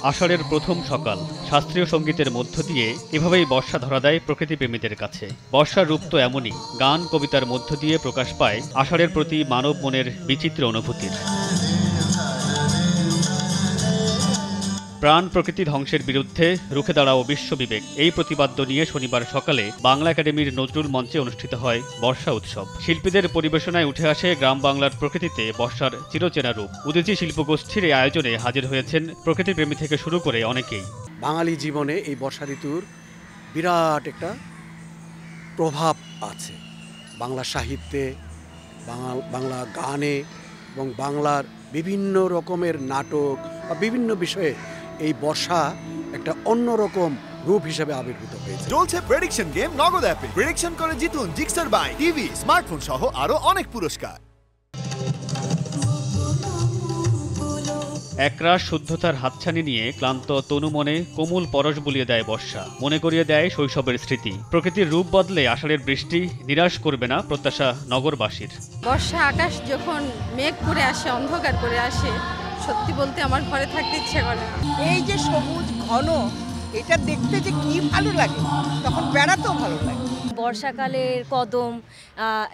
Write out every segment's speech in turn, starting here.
আষাঢ়ের প্রথম সকাল শাস্ত্রীয় সঙ্গীতের মধ্য দিয়ে এভাবেই বর্ষা ধরা দেয় প্রকৃতিপ্রেমীদের কাছে। বর্ষার রূপ তো এমনই, গান কবিতার মধ্য দিয়ে প্রকাশ পায় আষাঢ়ের প্রতি মানব মনের বিচিত্র অনুভূতির। প্রাণ প্রকৃতি ধ্বংসের বিরুদ্ধে রুখে দাঁড়াও বিশ্ববিবেক, এই প্রতিপাদ্য নিয়ে শনিবার সকালে বাংলা একাডেমির নজরুল মঞ্চে অনুষ্ঠিত হয় বর্ষা উৎসব। শিল্পীদের পরিবেশনায় উঠে আসে গ্রাম বাংলার প্রকৃতিতে বর্ষার চিরচেনা রূপ। উদীচী শিল্পগোষ্ঠীর এই আয়োজনে হাজির হয়েছেন প্রকৃতিপ্রেমী থেকে শুরু করে অনেকেই। বাঙালি জীবনে এই বর্ষা ঋতুর বিরাট একটা প্রভাব আছে। বাংলা সাহিত্যে, বাংলা গানে এবং বাংলার বিভিন্ন রকমের নাটক বা বিভিন্ন বিষয়ে এই বর্ষা একটা অন্যরকম রূপ হিসেবে আবির্ভূত হয়েছে। চলছে প্রেডিকশন গেম নগদ অ্যাপে। প্রেডিকশন করে জিতুন জিক্সার বাইক, টিভি, স্মার্টফোন সহ আরো অনেক পুরস্কার। একরাশ শুদ্ধতার হাতছানি নিয়ে ক্লান্ত তনু মনে কোমল পরশ বুলিয়ে দেয় বর্ষা, মনে করিয়ে দেয় শৈশবের স্মৃতি। প্রকৃতির রূপ বদলে আষাঢ়ের বৃষ্টি নিরাশ করবে না প্রত্যাশা নগরবাসীর। বর্ষা আকাশ যখন মেঘ করে আসে, অন্ধকার করে আসে, সত্যি বলতে আমার ঘরে থাকতে ইচ্ছে করে না। এই যে সবুজ ঘন, এটা দেখতে যে কি ভালো লাগে, তখন বেড়াতেও ভালো লাগে। বর্ষাকালের কদম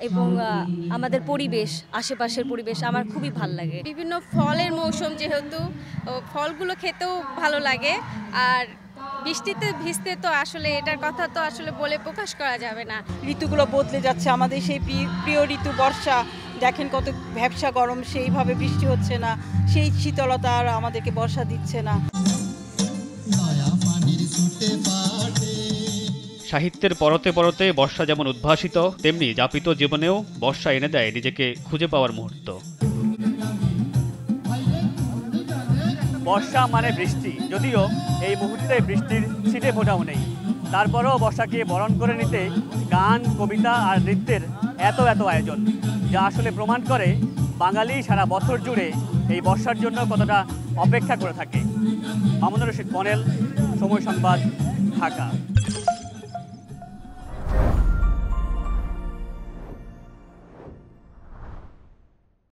এবং আমাদের পরিবেশ, আশেপাশের পরিবেশ আমার খুবই ভালো লাগে। বিভিন্ন ফলের মৌসুম যেহেতু, ফলগুলো খেতেও ভালো লাগে। আর বৃষ্টিতে ভিজতে তো আসলে এটার কথা তো আসলে বলে প্রকাশ করা যাবে না। ঋতুগুলো বদলে যাচ্ছে, আমাদের সেই প্রিয় ঋতু বর্ষা, দেখেন কত ভ্যাপসা গরম, সেইভাবে বৃষ্টি হচ্ছে না, সেই শীতলতা আর আমাদেরকে বর্ষা দিচ্ছে না। সাহিত্যের পরতে পরতে বর্ষা যেমন উদ্ভাসিত, তেমনি যাপিত জীবনেও বর্ষা এনে দেয় নিজেকে খুঁজে পাওয়ার মুহূর্ত। বর্ষা মানে বৃষ্টি, যদিও এই মুহূর্তে বৃষ্টির ছিটে ফোটাও নেই, তারপরেও বর্ষাকে বরণ করে নিতে গান, কবিতা আর নৃত্যের এত আয়োজন, যা আসলে প্রমাণ করে বাঙালি সারা বছর জুড়ে এই বর্ষার জন্য কতটা অপেক্ষা করে থাকে। মামুনুর রশিদ, পনেল, সময় সংবাদ, ঢাকা।